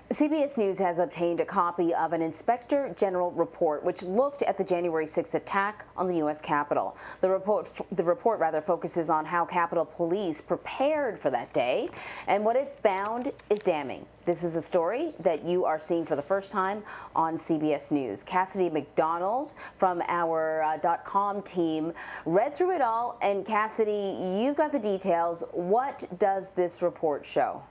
CBS News has obtained a copy of an Inspector General report which looked at the January 6th attack on the U.S. Capitol. The report focuses on how Capitol Police prepared for that day, and what it found is damning. This is a story that you are seeing for the first time on CBS News. Cassidy McDonald from our .com team read through it all, and Cassidy, you've got the details. What does this report show?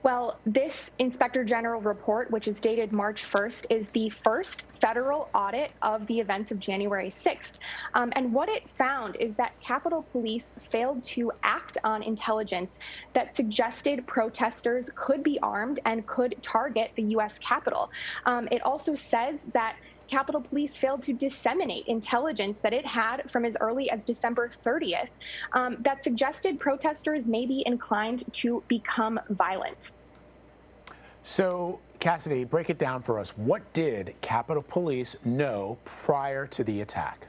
Well, this Inspector General report, which is dated March 1st, is the first federal audit of the events of January 6th. And what it found is that Capitol Police failed to act on intelligence that suggested protesters could be armed and could target the U.S. Capitol. It also says that Capitol Police failed to disseminate intelligence that it had from as early as December 30th that suggested protesters may be inclined to become violent. So, Cassidy, break it down for us. What did Capitol Police know prior to the attack?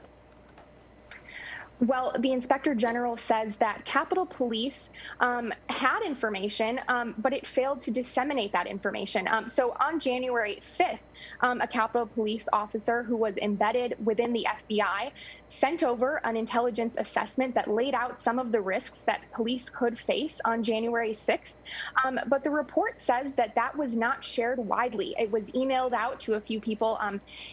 Well, the Inspector General says that Capitol Police had information, but it failed to disseminate that information. So on January 5th, a Capitol Police officer who was embedded within the FBI sent over an intelligence assessment that laid out some of the risks that police could face on January 6th. But the report says that that was not shared widely. It was emailed out to a few people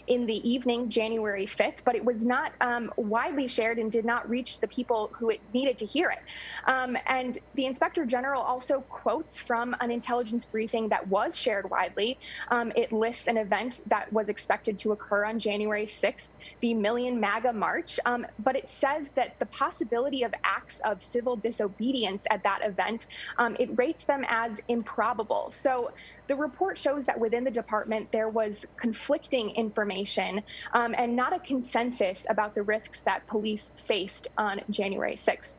in the evening, January 5th, but it was not widely shared and did not reach the people who it needed to hear it. And the Inspector General also quotes from an intelligence briefing that was shared widely. It lists an event that was expected to occur on January 6th, the Million MAGA March, but it says that the possibility of acts of civil disobedience at that event, it rates them as improbable. So the report shows that within the department there was conflicting information and not a consensus about the risks that police faced on January 6th.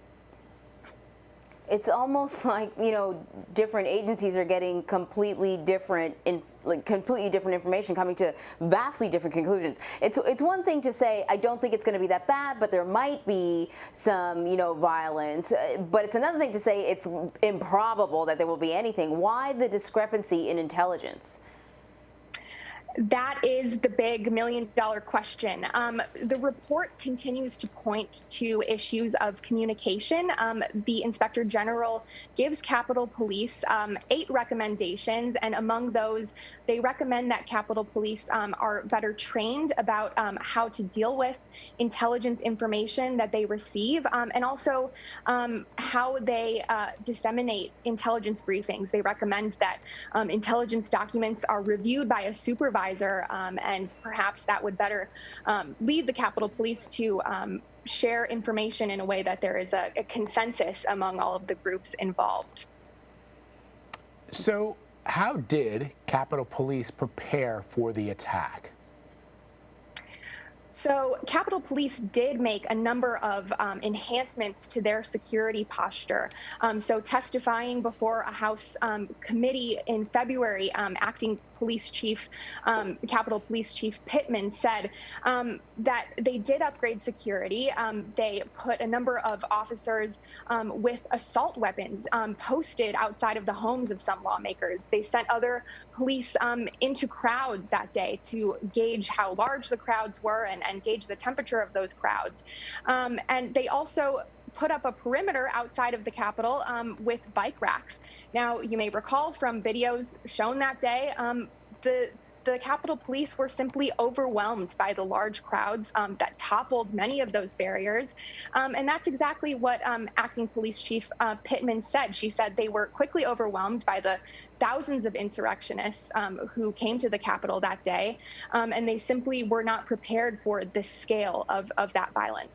It's almost like, you know, different agencies are getting completely different information, coming to vastly different conclusions. It's one thing to say, I don't think it's going to be that bad, but there might be some, you know, violence. But it's another thing to say it's improbable that there will be anything. Why the discrepancy in intelligence? That is the big million-dollar question. The report continues to point to issues of communication. The Inspector General gives Capitol Police 8 recommendations, and among those, they recommend that Capitol Police are better trained about how to deal with intelligence information that they receive, and also how they disseminate intelligence briefings. They recommend that intelligence documents are reviewed by a supervisor, and perhaps that would better lead the Capitol Police to share information in a way that there is a consensus among all of the groups involved. So how did Capitol Police prepare for the attack? So Capitol Police did make a number of enhancements to their security posture. So testifying before a House committee in February, acting police chief, Capitol Police Chief Pittman said that they did upgrade security. They put a number of officers with assault weapons posted outside of the homes of some lawmakers. They sent other police into crowds that day to gauge how large the crowds were and gauge the temperature of those crowds. And they also put up a perimeter outside of the Capitol with bike racks. Now, you may recall from videos shown that day, the Capitol Police were simply overwhelmed by the large crowds that toppled many of those barriers. And that's exactly what Acting Police Chief Pittman said. She said they were quickly overwhelmed by the thousands of insurrectionists who came to the Capitol that day, and they simply were not prepared for the scale of that violence.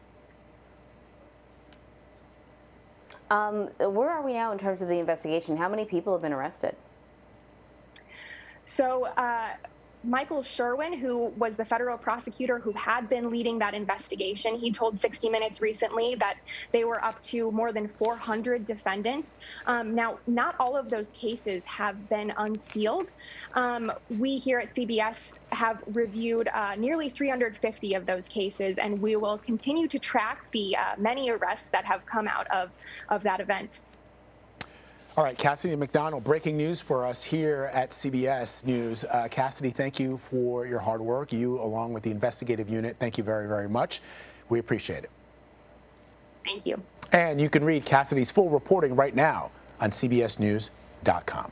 Where are we now in terms of the investigation? How many people have been arrested? So Michael Sherwin, who was the federal prosecutor who had been leading that investigation, he told 60 Minutes recently that they were up to more than 400 defendants. Now, not all of those cases have been unsealed. We here at CBS have reviewed nearly 350 of those cases, and we will continue to track the many arrests that have come out of that event. All right, Cassidy McDonald, breaking news for us here at CBS News. Cassidy, thank you for your hard work. You, along with the investigative unit, thank you very, very much. We appreciate it. Thank you. And you can read Cassidy's full reporting right now on cbsnews.com.